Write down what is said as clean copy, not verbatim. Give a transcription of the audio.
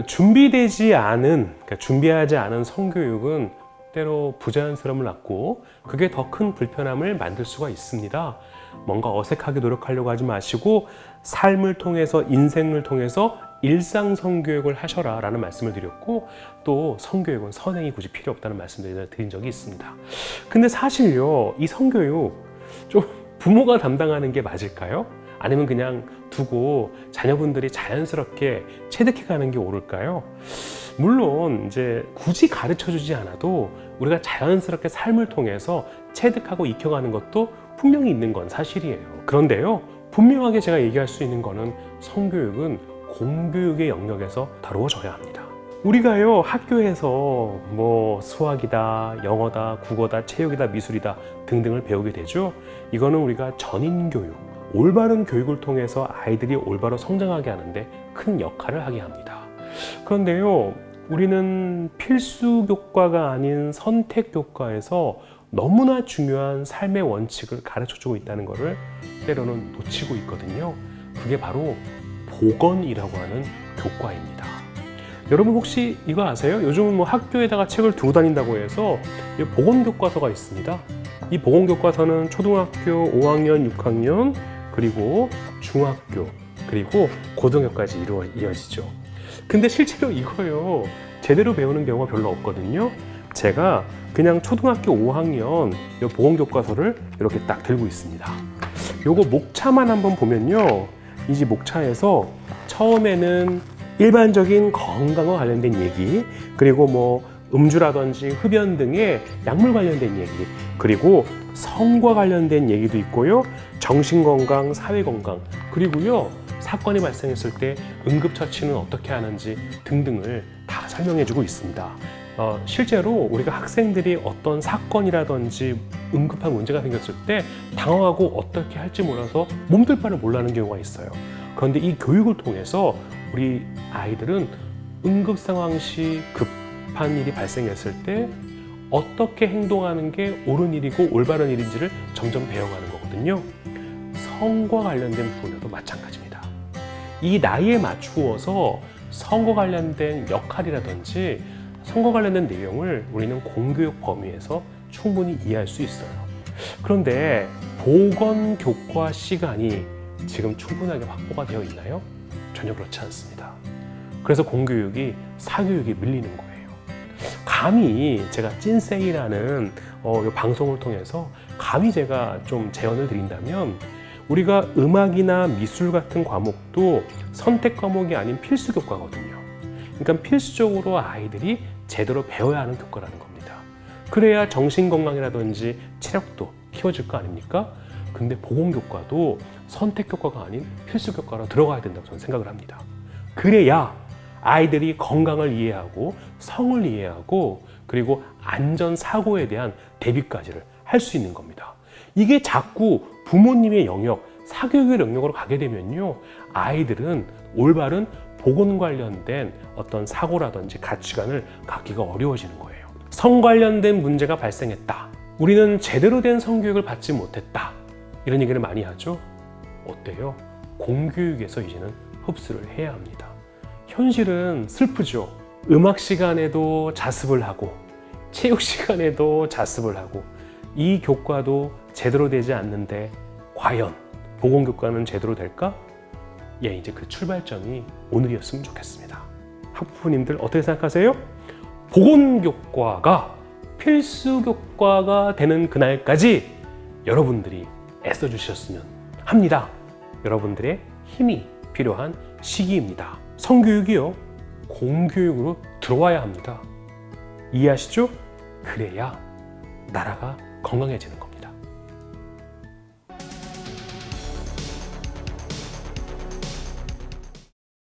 준비되지 않은, 그러니까 준비하지 않은 성교육은 때로 부자연스러움을 낳고 그게 더 큰 불편함을 만들 수가 있습니다. 뭔가 어색하게 노력하려고 하지 마시고 삶을 통해서, 인생을 통해서 일상 성교육을 하셔라 라는 말씀을 드렸고, 또 성교육은 선행이 굳이 필요 없다는 말씀을 드린 적이 있습니다. 근데 사실요, 이 성교육 좀 부모가 담당하는 게 맞을까요? 아니면 그냥 두고 자녀분들이 자연스럽게 체득해 가는 게 옳을까요? 물론 이제 굳이 가르쳐 주지 않아도 우리가 자연스럽게 삶을 통해서 체득하고 익혀가는 것도 분명히 있는 건 사실이에요. 그런데요, 분명하게 제가 얘기할 수 있는 거는 성교육은 공교육의 영역에서 다루어져야 합니다. 우리가요, 학교에서 뭐 수학이다, 영어다, 국어다, 체육이다, 미술이다 등등을 배우게 되죠. 이거는 우리가 전인교육, 올바른 교육을 통해서 아이들이 올바로 성장하게 하는데 큰 역할을 하게 합니다. 그런데요, 우리는 필수 교과가 아닌 선택 교과에서 너무나 중요한 삶의 원칙을 가르쳐주고 있다는 것을 때로는 놓치고 있거든요. 그게 바로 보건이라고 하는 교과입니다. 여러분 혹시 이거 아세요? 요즘은 뭐 학교에다가 책을 두고 다닌다고 해서 보건교과서가 있습니다. 이 보건교과서는 초등학교 5학년, 6학년, 그리고 중학교, 그리고 고등학교까지 이어지죠. 근데 실제로 이거요, 제대로 배우는 경우가 별로 없거든요. 제가 그냥 초등학교 5학년 이 보건교과서를 이렇게 딱 들고 있습니다. 요거 목차만 한번 보면요, 이 목차에서 처음에는 일반적인 건강과 관련된 얘기, 그리고 뭐 음주라든지 흡연 등의 약물 관련된 얘기, 그리고 성과 관련된 얘기도 있고요, 정신건강, 사회건강, 그리고요 사건이 발생했을 때 응급처치는 어떻게 하는지 등등을 다 설명해주고 있습니다. 실제로 우리가 학생들이 어떤 사건이라든지 응급한 문제가 생겼을 때 당황하고 어떻게 할지 몰라서 몸둘 바를 몰라하는 경우가 있어요. 그런데 이 교육을 통해서 우리 아이들은 응급 상황 시 급한 일이 발생했을 때 어떻게 행동하는 게 옳은 일이고 올바른 일인지를 점점 배워가는 거거든요. 성과 관련된 부분에도 마찬가지입니다. 이 나이에 맞추어서 성과 관련된 역할이라든지 성과 관련된 내용을 우리는 공교육 범위에서 충분히 이해할 수 있어요. 그런데 보건교과 시간이 지금 충분하게 확보가 되어 있나요? 전혀 그렇지 않습니다. 그래서 공교육이 사교육이 밀리는 거예요. 감히 제가 찐세이라는 방송을 통해서 감히 제가 좀 제언을 드린다면, 우리가 음악이나 미술 같은 과목도 선택 과목이 아닌 필수 교과거든요. 그러니까 필수적으로 아이들이 제대로 배워야 하는 교과라는 겁니다. 그래야 정신건강이라든지 체력도 키워질 거 아닙니까? 근데 보건교과도 선택 교과가 아닌 필수 교과로 들어가야 된다고 저는 생각을 합니다. 그래야 아이들이 건강을 이해하고 성을 이해하고 그리고 안전사고에 대한 대비까지를 할 수 있는 겁니다. 이게 자꾸 부모님의 영역, 사교육의 영역으로 가게 되면요, 아이들은 올바른 보건 관련된 어떤 사고라든지 가치관을 갖기가 어려워지는 거예요. 성 관련된 문제가 발생했다, 우리는 제대로 된 성교육을 받지 못했다, 이런 얘기를 많이 하죠. 어때요? 공교육에서 이제는 흡수를 해야 합니다. 현실은 슬프죠. 음악 시간에도 자습을 하고 체육 시간에도 자습을 하고 이 교과도 제대로 되지 않는데 과연 보건교과는 제대로 될까? 이제 그 출발점이 오늘이었으면 좋겠습니다. 학부모님들 어떻게 생각하세요? 보건교과가 필수교과가 되는 그날까지 여러분들이 애써주셨으면 합니다. 여러분들의 힘이 필요한 시기입니다. 성교육이요, 공교육으로 들어와야 합니다. 이해하시죠? 그래야 나라가 건강해지는 겁니다.